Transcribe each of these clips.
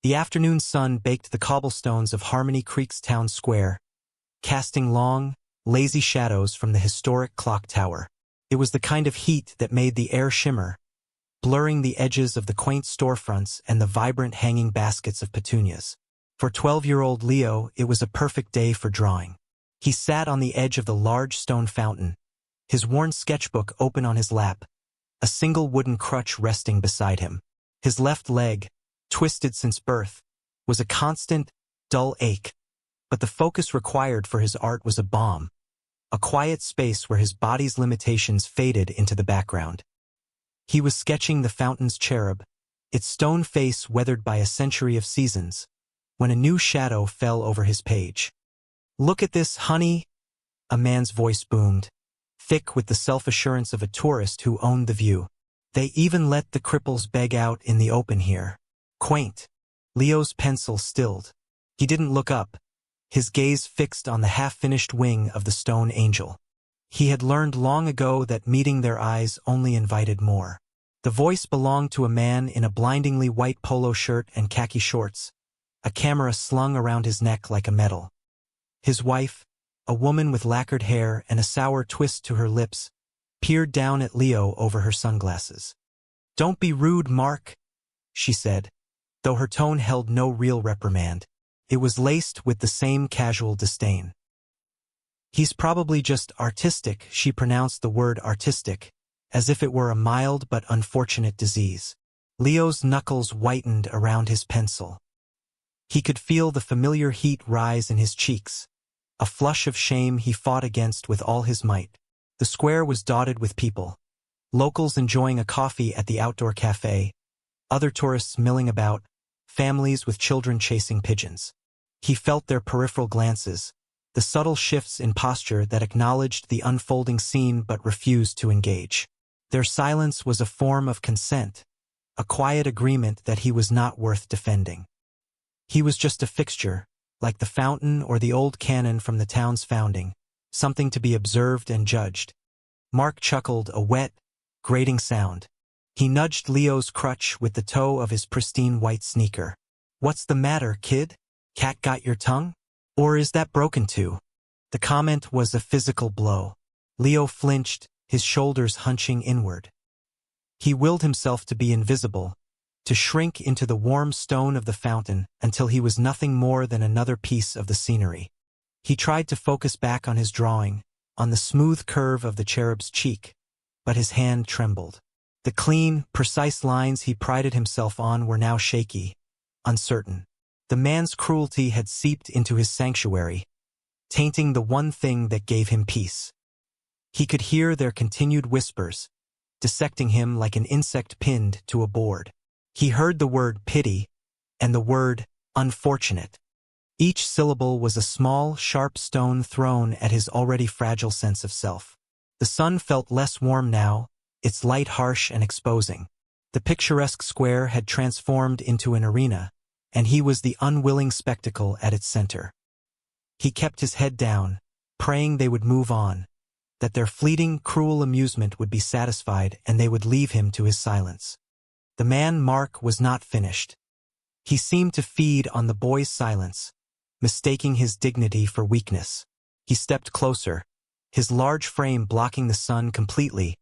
The afternoon sun baked the cobblestones of Harmony Creek's town square, casting long, lazy shadows from the historic clock tower. It was the kind of heat that made the air shimmer, blurring the edges of the quaint storefronts and the vibrant hanging baskets of petunias. For 12-year-old Leo, it was a perfect day for drawing. He sat on the edge of the large stone fountain, his worn sketchbook open on his lap, a single wooden crutch resting beside him. His left leg, twisted since birth, was a constant, dull ache, but the focus required for his art was a balm, a quiet space where his body's limitations faded into the background. He was sketching the fountain's cherub, its stone face weathered by a century of seasons, when a new shadow fell over his page. "Look at this, honey," a man's voice boomed, thick with the self-assurance of a tourist who owned the view. "They even let the cripples beg out in the open here." Quaint. Leo's pencil stilled. He didn't look up, his gaze fixed on the half-finished wing of the stone angel. He had learned long ago that meeting their eyes only invited more. The voice belonged to a man in a blindingly white polo shirt and khaki shorts, a camera slung around his neck like a medal. His wife, a woman with lacquered hair and a sour twist to her lips, peered down at Leo over her sunglasses. "Don't be rude, Mark," she said, though her tone held no real reprimand. It was laced with the same casual disdain. "He's probably just artistic," she pronounced the word artistic, as if it were a mild but unfortunate disease. Leo's knuckles whitened around his pencil. He could feel the familiar heat rise in his cheeks, a flush of shame he fought against with all his might. The square was dotted with people, locals enjoying a coffee at the outdoor cafe, other tourists milling about, families with children chasing pigeons. He felt their peripheral glances, the subtle shifts in posture that acknowledged the unfolding scene but refused to engage. Their silence was a form of consent, a quiet agreement that he was not worth defending. He was just a fixture, like the fountain or the old cannon from the town's founding, something to be observed and judged. Mark chuckled, a wet, grating sound. He nudged Leo's crutch with the toe of his pristine white sneaker. "What's the matter, kid? Cat got your tongue? Or is that broken too?" The comment was a physical blow. Leo flinched, his shoulders hunching inward. He willed himself to be invisible, to shrink into the warm stone of the fountain until he was nothing more than another piece of the scenery. He tried to focus back on his drawing, on the smooth curve of the cherub's cheek, but his hand trembled. The clean, precise lines he prided himself on were now shaky, uncertain. The man's cruelty had seeped into his sanctuary, tainting the one thing that gave him peace. He could hear their continued whispers, dissecting him like an insect pinned to a board. He heard the word pity and the word unfortunate. Each syllable was a small, sharp stone thrown at his already fragile sense of self. The sun felt less warm now, its light harsh and exposing. The picturesque square had transformed into an arena, and he was the unwilling spectacle at its center. He kept his head down, praying they would move on, that their fleeting, cruel amusement would be satisfied and they would leave him to his silence. The man Mark was not finished. He seemed to feed on the boy's silence, mistaking his dignity for weakness. He stepped closer, his large frame blocking the sun completely,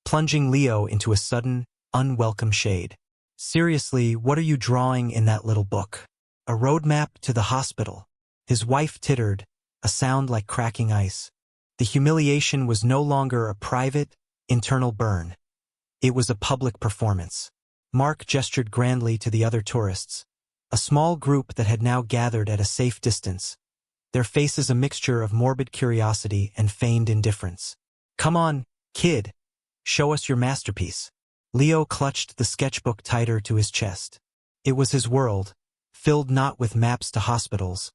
plunging Leo into a sudden, unwelcome shade. "Seriously, what are you drawing in that little book?" "A roadmap to the hospital." His wife tittered, a sound like cracking ice. The humiliation was no longer a private, internal burn. It was a public performance. Mark gestured grandly to the other tourists, a small group that had now gathered at a safe distance, their faces a mixture of morbid curiosity and feigned indifference. "Come on, kid, show us your masterpiece." Leo clutched the sketchbook tighter to his chest. It was his world, filled not with maps to hospitals,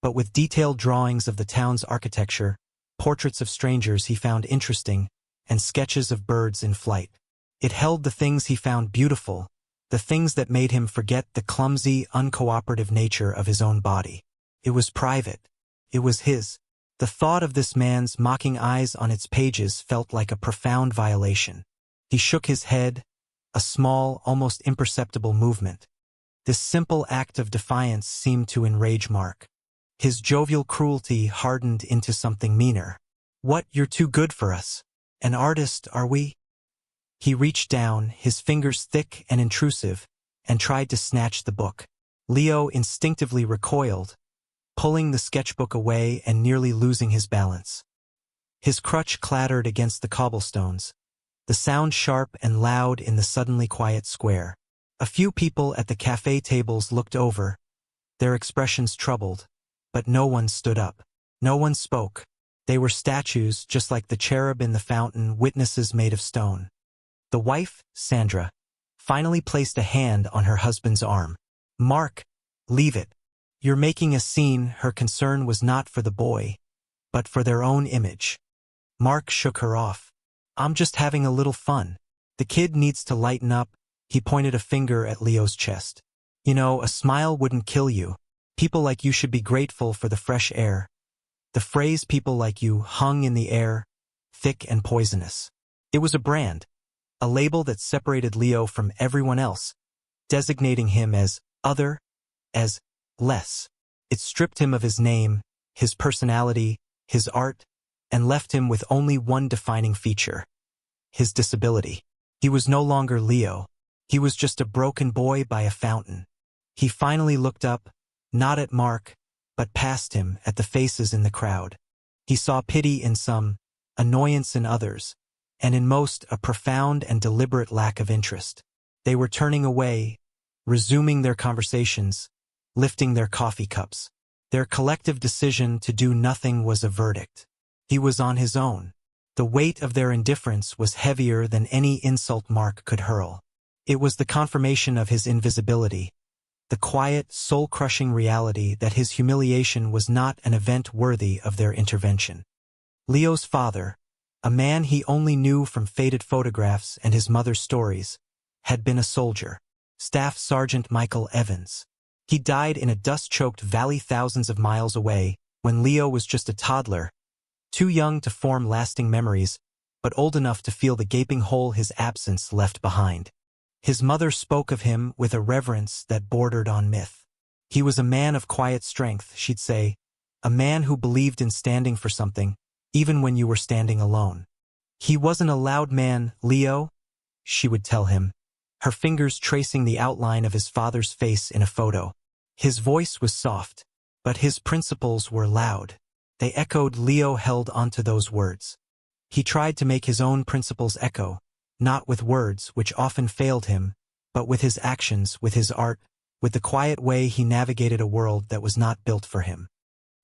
but with detailed drawings of the town's architecture, portraits of strangers he found interesting, and sketches of birds in flight. It held the things he found beautiful, the things that made him forget the clumsy, uncooperative nature of his own body. It was private. It was his. The thought of this man's mocking eyes on its pages felt like a profound violation. He shook his head, a small, almost imperceptible movement. This simple act of defiance seemed to enrage Mark. His jovial cruelty hardened into something meaner. "What, you're too good for us? An artist, are we?" He reached down, his fingers thick and intrusive, and tried to snatch the book. Leo instinctively recoiled, pulling the sketchbook away and nearly losing his balance. His crutch clattered against the cobblestones, the sound sharp and loud in the suddenly quiet square. A few people at the cafe tables looked over, their expressions troubled, but no one stood up. No one spoke. They were statues, just like the cherub in the fountain, witnesses made of stone. The wife, Sandra, finally placed a hand on her husband's arm. "Mark, leave it. You're making a scene." Her concern was not for the boy, but for their own image. Mark shook her off. "I'm just having a little fun. The kid needs to lighten up." He pointed a finger at Leo's chest. "You know, a smile wouldn't kill you. People like you should be grateful for the fresh air." The phrase "people like you" hung in the air, thick and poisonous. It was a brand, a label that separated Leo from everyone else, designating him as other, as less. It stripped him of his name, his personality, his art, and left him with only one defining feature: his disability. He was no longer Leo. He was just a broken boy by a fountain. He finally looked up, not at Mark, but past him, at the faces in the crowd. He saw pity in some, annoyance in others, and in most a profound and deliberate lack of interest. They were turning away, resuming their conversations, lifting their coffee cups. Their collective decision to do nothing was a verdict. He was on his own. The weight of their indifference was heavier than any insult Mark could hurl. It was the confirmation of his invisibility, the quiet, soul-crushing reality that his humiliation was not an event worthy of their intervention. Leo's father, a man he only knew from faded photographs and his mother's stories, had been a soldier, Staff Sergeant Michael Evans. He died in a dust-choked valley thousands of miles away when Leo was just a toddler, too young to form lasting memories, but old enough to feel the gaping hole his absence left behind. His mother spoke of him with a reverence that bordered on myth. He was a man of quiet strength, she'd say, a man who believed in standing for something, even when you were standing alone. "He wasn't a loud man, Leo," she would tell him, her fingers tracing the outline of his father's face in a photo. His voice was soft, but his principles were loud. They echoed. Leo held onto those words. He tried to make his own principles echo, not with words, which often failed him, but with his actions, with his art, with the quiet way he navigated a world that was not built for him.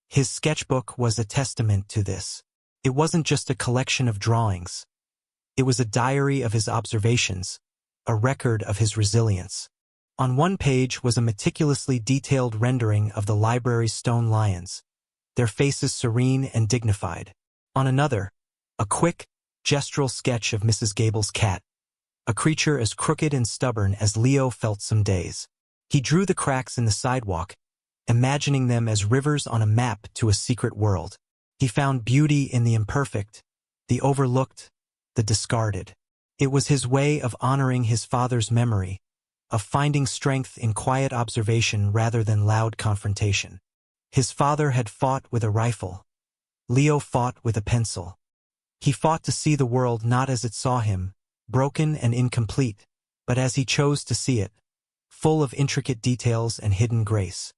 His sketchbook was a testament to this. It wasn't just a collection of drawings. It was a diary of his observations, a record of his resilience. On one page was a meticulously detailed rendering of the library's stone lions, their faces serene and dignified. On another, a quick, gestural sketch of Mrs. Gable's cat, a creature as crooked and stubborn as Leo felt some days. He drew the cracks in the sidewalk, imagining them as rivers on a map to a secret world. He found beauty in the imperfect, the overlooked, the discarded. It was his way of honoring his father's memory, of finding strength in quiet observation rather than loud confrontation. His father had fought with a rifle. Leo fought with a pencil. He fought to see the world not as it saw him, broken and incomplete, but as he chose to see it, full of intricate details and hidden grace.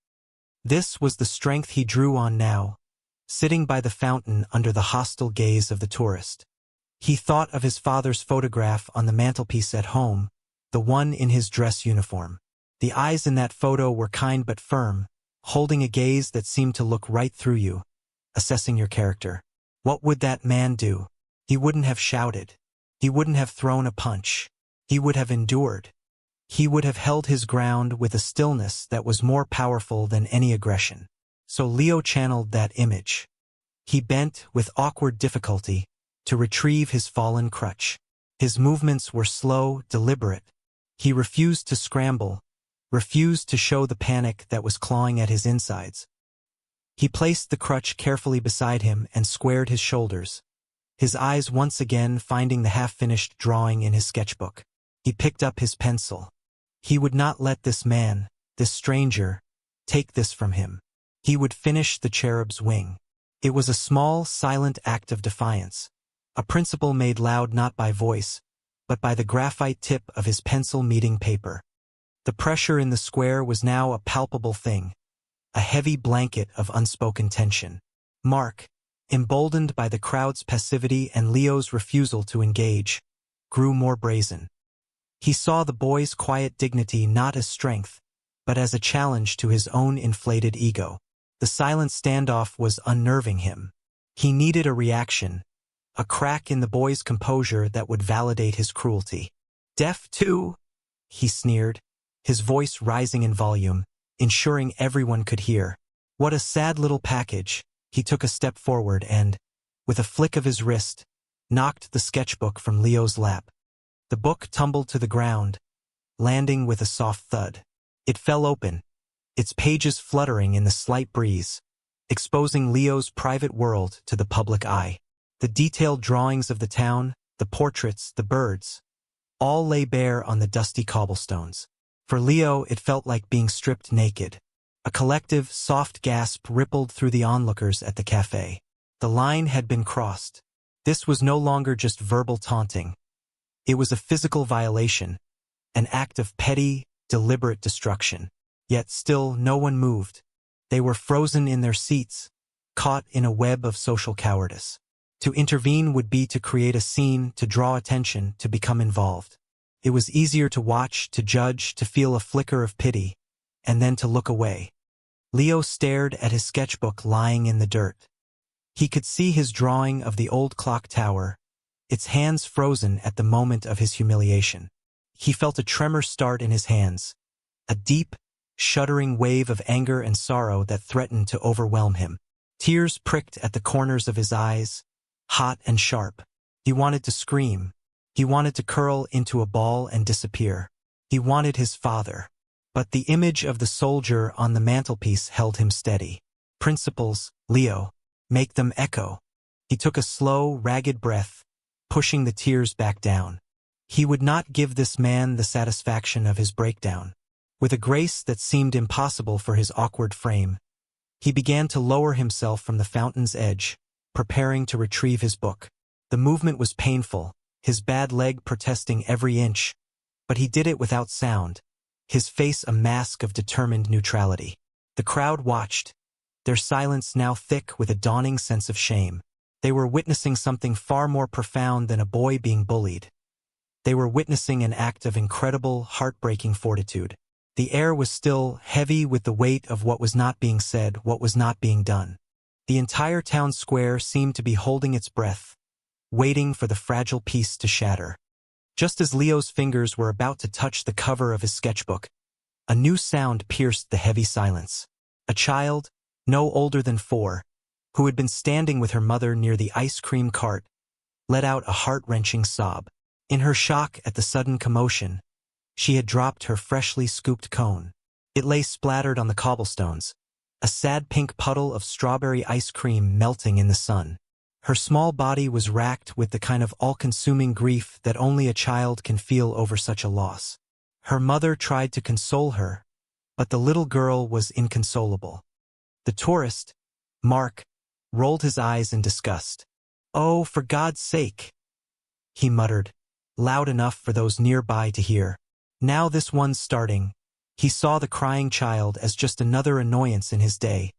This was the strength he drew on now, sitting by the fountain under the hostile gaze of the tourist. He thought of his father's photograph on the mantelpiece at home, the one in his dress uniform. The eyes in that photo were kind but firm, holding a gaze that seemed to look right through you, assessing your character. What would that man do? He wouldn't have shouted. He wouldn't have thrown a punch. He would have endured. He would have held his ground with a stillness that was more powerful than any aggression. So Leo channeled that image. He bent, with awkward difficulty, to retrieve his fallen crutch. His movements were slow, deliberate. He refused to scramble, refused to show the panic that was clawing at his insides. He placed the crutch carefully beside him and squared his shoulders, his eyes once again finding the half-finished drawing in his sketchbook. He picked up his pencil. He would not let this man, this stranger, take this from him. He would finish the cherub's wing. It was a small, silent act of defiance, a principle made loud not by voice, but by the graphite tip of his pencil meeting paper. The pressure in the square was now a palpable thing, a heavy blanket of unspoken tension. Mark, emboldened by the crowd's passivity and Leo's refusal to engage, grew more brazen. He saw the boy's quiet dignity not as strength, but as a challenge to his own inflated ego. The silent standoff was unnerving him. He needed a reaction, a crack in the boy's composure that would validate his cruelty. "Deaf too?" he sneered, his voice rising in volume, ensuring everyone could hear. "What a sad little package." He took a step forward and, with a flick of his wrist, knocked the sketchbook from Leo's lap. The book tumbled to the ground, landing with a soft thud. It fell open, its pages fluttering in the slight breeze, exposing Leo's private world to the public eye. The detailed drawings of the town, the portraits, the birds, all lay bare on the dusty cobblestones. For Leo, it felt like being stripped naked. A collective, soft gasp rippled through the onlookers at the cafe. The line had been crossed. This was no longer just verbal taunting. It was a physical violation, an act of petty, deliberate destruction. Yet still no one moved. They were frozen in their seats, caught in a web of social cowardice. To intervene would be to create a scene, to draw attention, to become involved. It was easier to watch, to judge, to feel a flicker of pity, and then to look away. Leo stared at his sketchbook lying in the dirt. He could see his drawing of the old clock tower, its hands frozen at the moment of his humiliation. He felt a tremor start in his hands, a deep, shuddering wave of anger and sorrow that threatened to overwhelm him. Tears pricked at the corners of his eyes, hot and sharp. He wanted to scream. He wanted to curl into a ball and disappear. He wanted his father. But the image of the soldier on the mantelpiece held him steady. Principles, Leo. Make them echo. He took a slow, ragged breath, pushing the tears back down. He would not give this man the satisfaction of his breakdown. With a grace that seemed impossible for his awkward frame, he began to lower himself from the fountain's edge, preparing to retrieve his book. The movement was painful, his bad leg protesting every inch, but he did it without sound, his face a mask of determined neutrality. The crowd watched, their silence now thick with a dawning sense of shame. They were witnessing something far more profound than a boy being bullied. They were witnessing an act of incredible, heartbreaking fortitude. The air was still heavy with the weight of what was not being said, what was not being done. The entire town square seemed to be holding its breath, waiting for the fragile piece to shatter. Just as Leo's fingers were about to touch the cover of his sketchbook, a new sound pierced the heavy silence. A child, no older than 4, who had been standing with her mother near the ice cream cart, let out a heart-wrenching sob. In her shock at the sudden commotion, she had dropped her freshly scooped cone. It lay splattered on the cobblestones, a sad pink puddle of strawberry ice cream melting in the sun. Her small body was racked with the kind of all-consuming grief that only a child can feel over such a loss. Her mother tried to console her, but the little girl was inconsolable. The tourist, Mark, rolled his eyes in disgust. "Oh, for God's sake," he muttered, loud enough for those nearby to hear. Now this one's starting. He saw the crying child as just another annoyance in his day,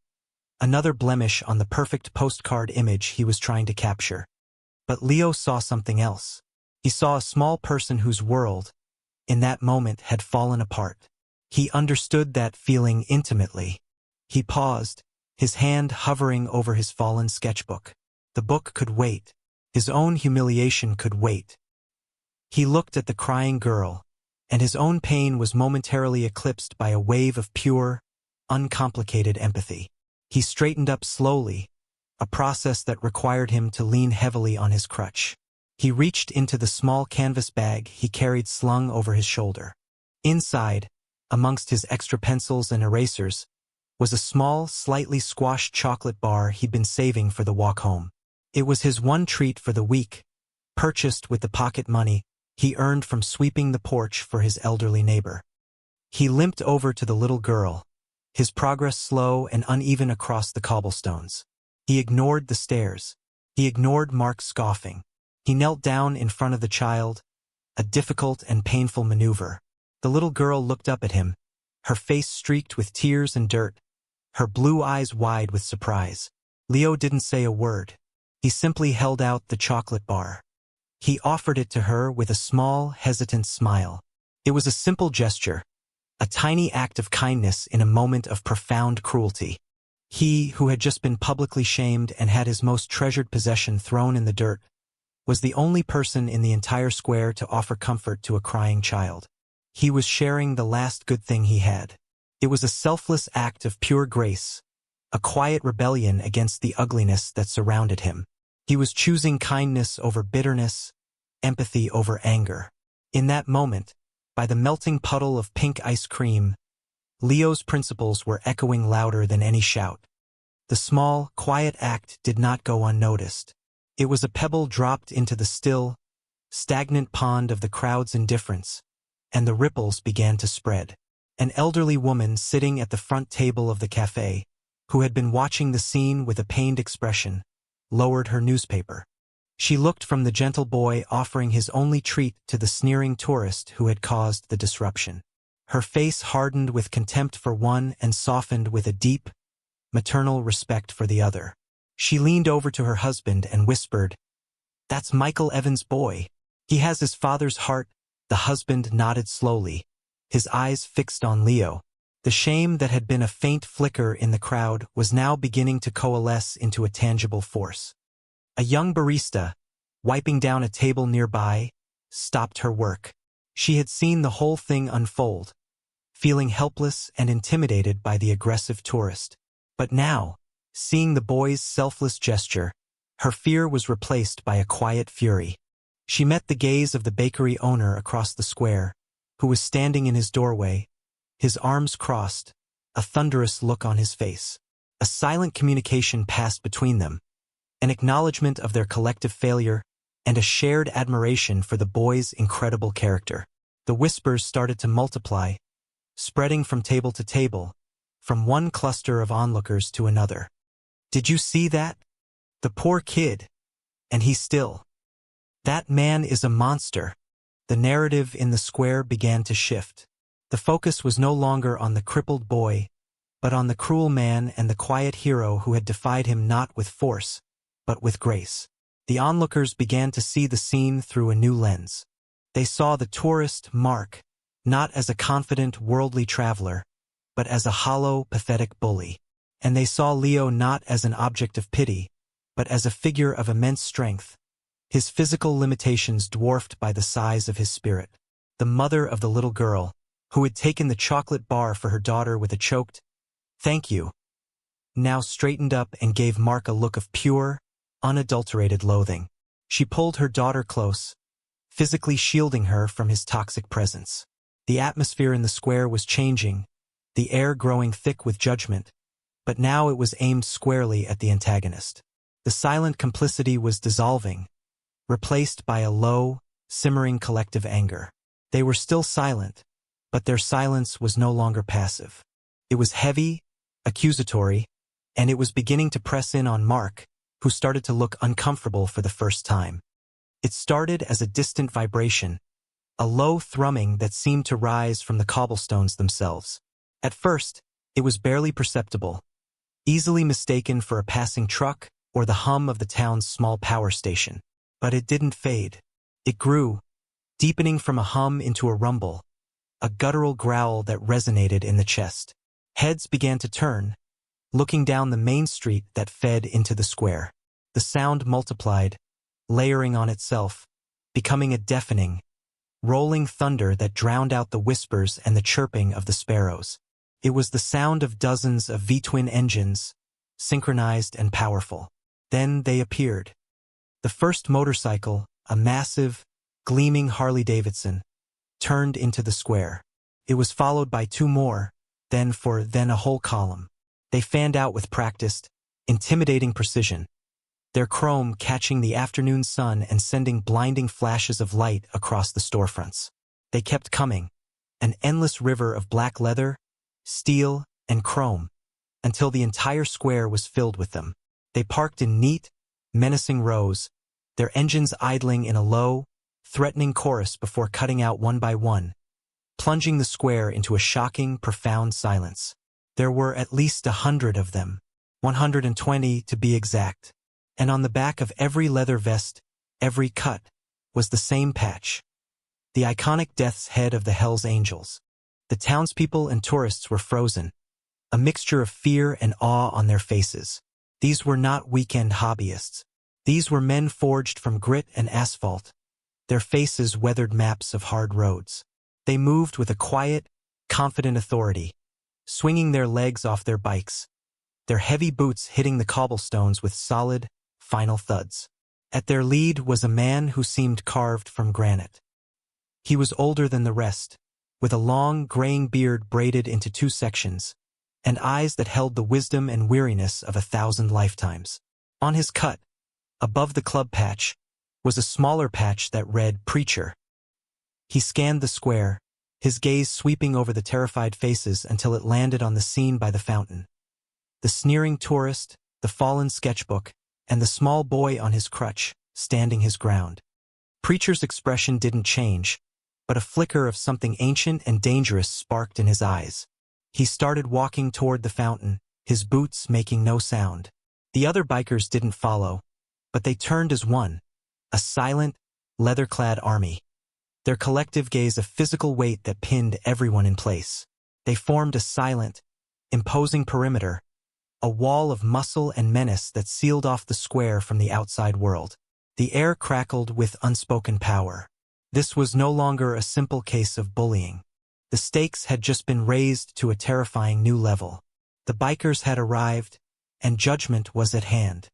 another blemish on the perfect postcard image he was trying to capture. But Leo saw something else. He saw a small person whose world, in that moment, had fallen apart. He understood that feeling intimately. He paused, his hand hovering over his fallen sketchbook. The book could wait. His own humiliation could wait. He looked at the crying girl, and his own pain was momentarily eclipsed by a wave of pure, uncomplicated empathy. He straightened up slowly, a process that required him to lean heavily on his crutch. He reached into the small canvas bag he carried slung over his shoulder. Inside, amongst his extra pencils and erasers, was a small, slightly squashed chocolate bar he'd been saving for the walk home. It was his one treat for the week, purchased with the pocket money he earned from sweeping the porch for his elderly neighbor. He limped over to the little girl, his progress slow and uneven across the cobblestones. He ignored the stares. He ignored Mark scoffing. He knelt down in front of the child, a difficult and painful maneuver. The little girl looked up at him, her face streaked with tears and dirt, her blue eyes wide with surprise. Leo didn't say a word. He simply held out the chocolate bar. He offered it to her with a small, hesitant smile. It was a simple gesture, a tiny act of kindness in a moment of profound cruelty. He, who had just been publicly shamed and had his most treasured possession thrown in the dirt, was the only person in the entire square to offer comfort to a crying child. He was sharing the last good thing he had. It was a selfless act of pure grace, a quiet rebellion against the ugliness that surrounded him. He was choosing kindness over bitterness, empathy over anger. In that moment, by the melting puddle of pink ice cream, Leo's principles were echoing louder than any shout. The small, quiet act did not go unnoticed. It was a pebble dropped into the still, stagnant pond of the crowd's indifference, and the ripples began to spread. An elderly woman sitting at the front table of the cafe, who had been watching the scene with a pained expression, lowered her newspaper. She looked from the gentle boy offering his only treat to the sneering tourist who had caused the disruption. Her face hardened with contempt for one and softened with a deep, maternal respect for the other. She leaned over to her husband and whispered, "That's Michael Evans' boy. He has his father's heart." The husband nodded slowly, his eyes fixed on Leo. The shame that had been a faint flicker in the crowd was now beginning to coalesce into a tangible force. A young barista, wiping down a table nearby, stopped her work. She had seen the whole thing unfold, feeling helpless and intimidated by the aggressive tourist. But now, seeing the boy's selfless gesture, her fear was replaced by a quiet fury. She met the gaze of the bakery owner across the square, who was standing in his doorway, his arms crossed, a thunderous look on his face. A silent communication passed between them, an acknowledgement of their collective failure and a shared admiration for the boy's incredible character. The whispers started to multiply, spreading from table to table, from one cluster of onlookers to another. "Did you see that? The poor kid. And he's still. That man is a monster." The narrative in the square began to shift. The focus was no longer on the crippled boy, but on the cruel man and the quiet hero who had defied him not with force, but with grace. The onlookers began to see the scene through a new lens. They saw the tourist, Mark, not as a confident worldly traveler, but as a hollow, pathetic bully. And they saw Leo not as an object of pity, but as a figure of immense strength, his physical limitations dwarfed by the size of his spirit. The mother of the little girl, who had taken the chocolate bar for her daughter with a choked, "Thank you," now straightened up and gave Mark a look of pure, unadulterated loathing. She pulled her daughter close, physically shielding her from his toxic presence. The atmosphere in the square was changing, the air growing thick with judgment, but now it was aimed squarely at the antagonist. The silent complicity was dissolving, replaced by a low, simmering collective anger. They were still silent, but their silence was no longer passive. It was heavy, accusatory, and it was beginning to press in on Mark, who started to look uncomfortable for the first time. It started as a distant vibration, a low thrumming that seemed to rise from the cobblestones themselves. At first, it was barely perceptible, easily mistaken for a passing truck or the hum of the town's small power station. But it didn't fade. It grew, deepening from a hum into a rumble, a guttural growl that resonated in the chest. Heads began to turn, looking down the main street that fed into the square. The sound multiplied, layering on itself, becoming a deafening, rolling thunder that drowned out the whispers and the chirping of the sparrows. It was the sound of dozens of V-twin engines, synchronized and powerful. Then they appeared. The first motorcycle, a massive, gleaming Harley-Davidson, turned into the square. It was followed by two more, then a whole column. They fanned out with practiced, intimidating precision, their chrome catching the afternoon sun and sending blinding flashes of light across the storefronts. They kept coming, an endless river of black leather, steel, and chrome, until the entire square was filled with them. They parked in neat, menacing rows, their engines idling in a low, threatening chorus before cutting out one by one, plunging the square into a shocking, profound silence. There were at least 100 of them, 120 to be exact, and on the back of every leather vest, every cut, was the same patch, the iconic death's head of the Hells Angels. The townspeople and tourists were frozen, a mixture of fear and awe on their faces. These were not weekend hobbyists. These were men forged from grit and asphalt, their faces weathered maps of hard roads. They moved with a quiet, confident authority, swinging their legs off their bikes, their heavy boots hitting the cobblestones with solid, final thuds. At their lead was a man who seemed carved from granite. He was older than the rest, with a long, graying beard braided into 2 sections, and eyes that held the wisdom and weariness of 1,000 lifetimes. On his cut, above the club patch, was a smaller patch that read Preacher. He scanned the square, his gaze sweeping over the terrified faces until it landed on the scene by the fountain. The sneering tourist, the fallen sketchbook, and the small boy on his crutch, standing his ground. Preacher's expression didn't change, but a flicker of something ancient and dangerous sparked in his eyes. He started walking toward the fountain, his boots making no sound. The other bikers didn't follow, but they turned as one, a silent, leather-clad army. Their collective gaze a physical weight that pinned everyone in place. They formed a silent, imposing perimeter, a wall of muscle and menace that sealed off the square from the outside world. The air crackled with unspoken power. This was no longer a simple case of bullying. The stakes had just been raised to a terrifying new level. The bikers had arrived, and judgment was at hand.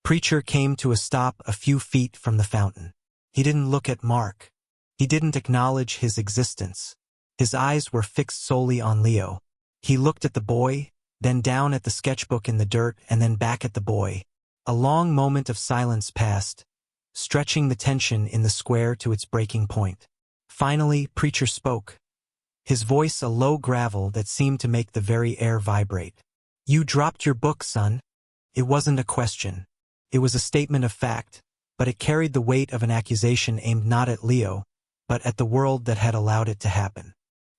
Preacher came to a stop a few feet from the fountain. He didn't look at Mark. He didn't acknowledge his existence. His eyes were fixed solely on Leo. He looked at the boy, then down at the sketchbook in the dirt, and then back at the boy. A long moment of silence passed, stretching the tension in the square to its breaking point. Finally, Preacher spoke, his voice a low gravel that seemed to make the very air vibrate. "You dropped your book, son." It wasn't a question. It was a statement of fact, but it carried the weight of an accusation aimed not at Leo, but at the world that had allowed it to happen.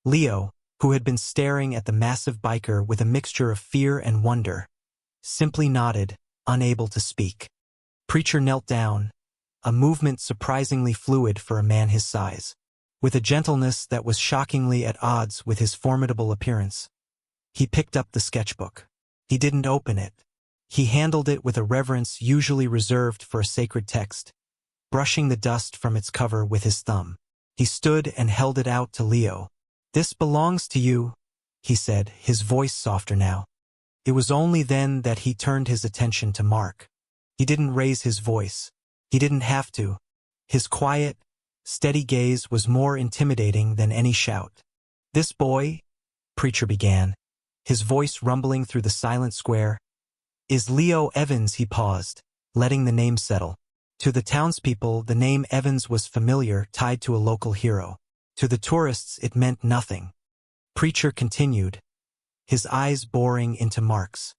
Leo, who had been staring at the massive biker with a mixture of fear and wonder, simply nodded, unable to speak. Preacher knelt down, a movement surprisingly fluid for a man his size. With a gentleness that was shockingly at odds with his formidable appearance, he picked up the sketchbook. He didn't open it. He handled it with a reverence usually reserved for a sacred text, brushing the dust from its cover with his thumb. He stood and held it out to Leo. "This belongs to you," he said, his voice softer now. It was only then that he turned his attention to Mark. He didn't raise his voice. He didn't have to. His quiet, steady gaze was more intimidating than any shout. "This boy," Preacher began, his voice rumbling through the silent square, "is Leo Evans." He paused, letting the name settle. To the townspeople, the name Evans was familiar, tied to a local hero. To the tourists, it meant nothing. Preacher continued, his eyes boring into Mark's.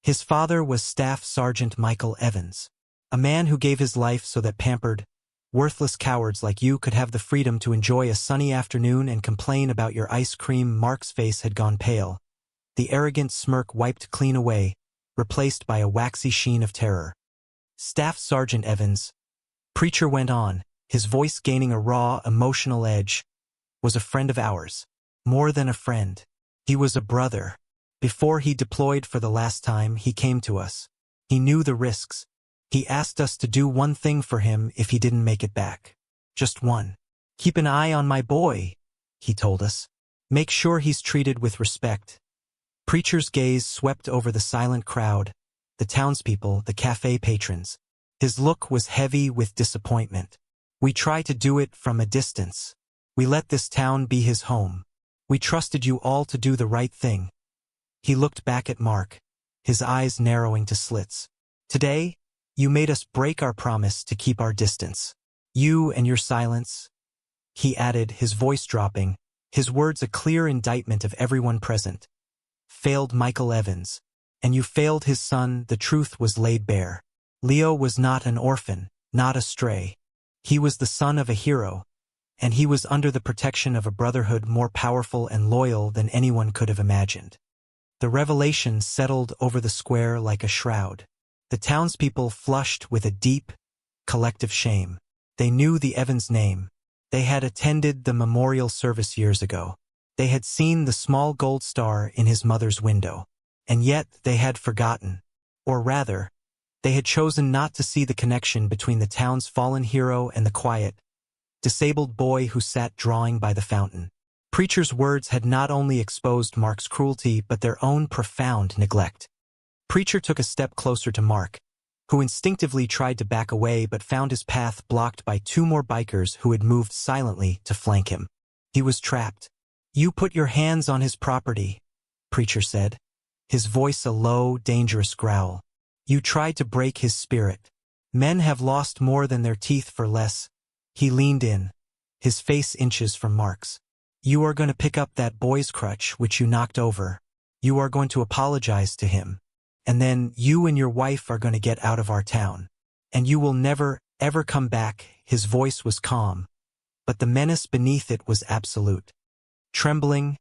His father was Staff Sergeant Michael Evans, a man who gave his life so that pampered, worthless cowards like you could have the freedom to enjoy a sunny afternoon and complain about your ice cream. Mark's face had gone pale, the arrogant smirk wiped clean away, replaced by a waxy sheen of terror. "Staff Sergeant Evans," Preacher went on, his voice gaining a raw, emotional edge, "was a friend of ours. More than a friend. He was a brother. Before he deployed for the last time, he came to us. He knew the risks. He asked us to do one thing for him if he didn't make it back. Just one. Keep an eye on my boy, he told us. Make sure he's treated with respect." Preacher's gaze swept over the silent crowd, the townspeople, the cafe patrons. His look was heavy with disappointment. "We try to do it from a distance. We let this town be his home. We trusted you all to do the right thing." He looked back at Mark, his eyes narrowing to slits. "Today, you made us break our promise to keep our distance. You and your silence," he added, his voice dropping, His words a clear indictment of everyone present. Failed Michael Evans. And you failed his son, the truth was laid bare. Leo was not an orphan, not a stray. He was the son of a hero, and he was under the protection of a brotherhood more powerful and loyal than anyone could have imagined. The revelation settled over the square like a shroud. The townspeople flushed with a deep, collective shame. They knew the Evans name. They had attended the memorial service years ago. They had seen the small gold star in his mother's window. And yet they had forgotten. Or rather, they had chosen not to see the connection between the town's fallen hero and the quiet, disabled boy who sat drawing by the fountain. Preacher's words had not only exposed Mark's cruelty but their own profound neglect. Preacher took a step closer to Mark, who instinctively tried to back away but found his path blocked by two more bikers who had moved silently to flank him. He was trapped. "You put your hands on his property," Preacher said, his voice a low, dangerous growl. "You tried to break his spirit. Men have lost more than their teeth for less." He leaned in, his face inches from Mark's. "You are going to pick up that boy's crutch which you knocked over. You are going to apologize to him. And then you and your wife are going to get out of our town. And you will never, ever come back." His voice was calm, but the menace beneath it was absolute. Trembling,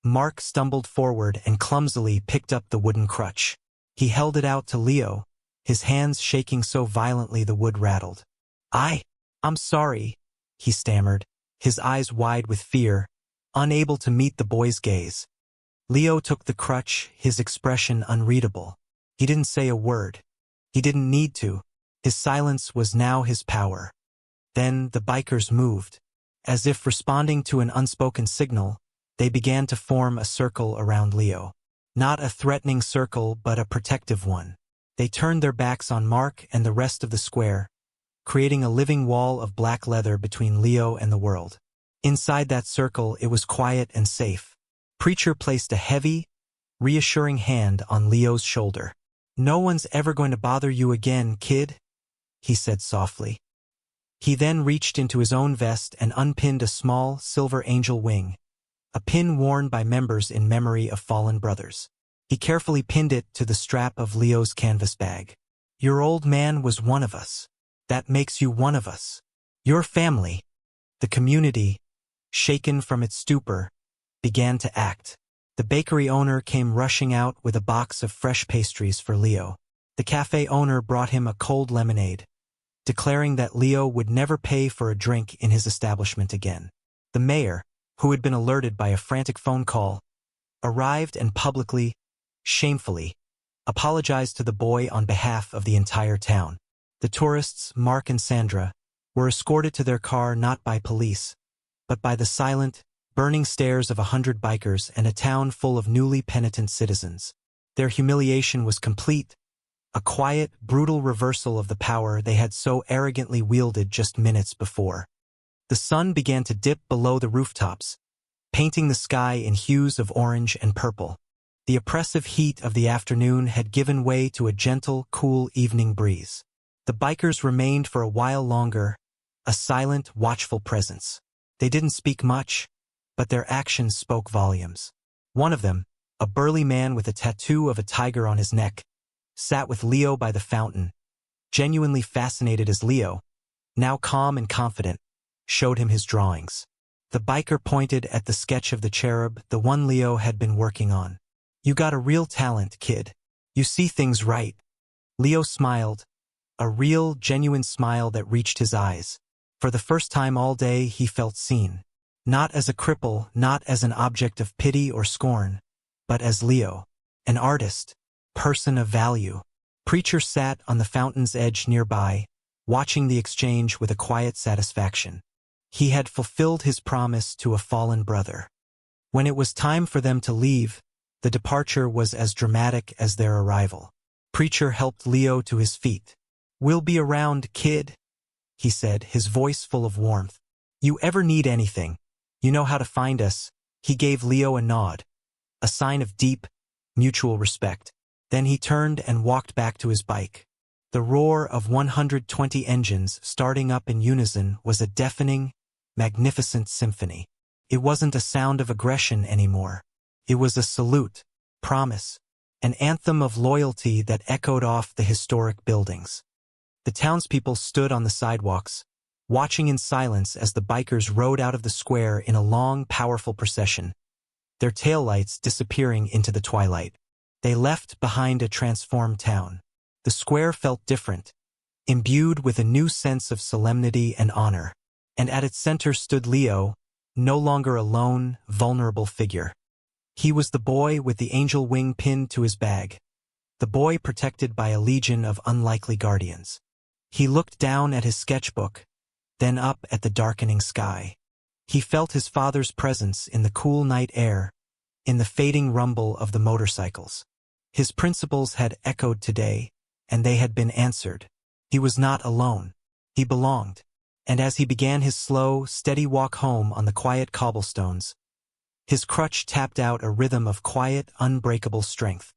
Mark stumbled forward and clumsily picked up the wooden crutch. He held it out to Leo, his hands shaking so violently the wood rattled. I'm sorry," he stammered, his eyes wide with fear, unable to meet the boy's gaze. Leo took the crutch, his expression unreadable. He didn't say a word. He didn't need to. His silence was now his power. Then the bikers moved. As if responding to an unspoken signal, they began to form a circle around Leo. Not a threatening circle, but a protective one. They turned their backs on Mark and the rest of the square, creating a living wall of black leather between Leo and the world. Inside that circle, it was quiet and safe. Preacher placed a heavy, reassuring hand on Leo's shoulder. "No one's ever going to bother you again, kid," he said softly. He then reached into his own vest and unpinned a small, silver angel wing, a pin worn by members in memory of fallen brothers. He carefully pinned it to the strap of Leo's canvas bag. "Your old man was one of us. That makes you one of us. Your family." The community, shaken from its stupor, began to act. The bakery owner came rushing out with a box of fresh pastries for Leo. The cafe owner brought him a cold lemonade, declaring that Leo would never pay for a drink in his establishment again. The mayor, who had been alerted by a frantic phone call, arrived and publicly, shamefully, apologized to the boy on behalf of the entire town. The tourists, Mark and Sandra, were escorted to their car not by police, but by the silent, burning stares of 100 bikers and a town full of newly penitent citizens. Their humiliation was complete, a quiet, brutal reversal of the power they had so arrogantly wielded just minutes before. The sun began to dip below the rooftops, painting the sky in hues of orange and purple. The oppressive heat of the afternoon had given way to a gentle, cool evening breeze. The bikers remained for a while longer, a silent, watchful presence. They didn't speak much, but their actions spoke volumes. One of them, a burly man with a tattoo of a tiger on his neck, sat with Leo by the fountain, genuinely fascinated as Leo, now calm and confident, showed him his drawings. The biker pointed at the sketch of the cherub, the one Leo had been working on. "You got a real talent, kid. You see things right." Leo smiled, a real, genuine smile that reached his eyes. For the first time all day, he felt seen. Not as a cripple, not as an object of pity or scorn, but as Leo, an artist, person of value. Preacher sat on the fountain's edge nearby, watching the exchange with a quiet satisfaction. He had fulfilled his promise to a fallen brother. When it was time for them to leave, the departure was as dramatic as their arrival. Preacher helped Leo to his feet. "We'll be around, kid," he said, his voice full of warmth. "You ever need anything, you know how to find us." He gave Leo a nod, a sign of deep, mutual respect. Then he turned and walked back to his bike. The roar of 120 engines starting up in unison was a deafening, magnificent symphony. It wasn't a sound of aggression anymore. It was a salute, promise, an anthem of loyalty that echoed off the historic buildings. The townspeople stood on the sidewalks, watching in silence as the bikers rode out of the square in a long, powerful procession, their taillights disappearing into the twilight. They left behind a transformed town. The square felt different, imbued with a new sense of solemnity and honor. And at its center stood Leo, no longer a lone, vulnerable figure. He was the boy with the angel wing pinned to his bag, the boy protected by a legion of unlikely guardians. He looked down at his sketchbook, then up at the darkening sky. He felt his father's presence in the cool night air, in the fading rumble of the motorcycles. His principles had echoed today, and they had been answered. He was not alone. He belonged. And as he began his slow, steady walk home on the quiet cobblestones, his crutch tapped out a rhythm of quiet, unbreakable strength.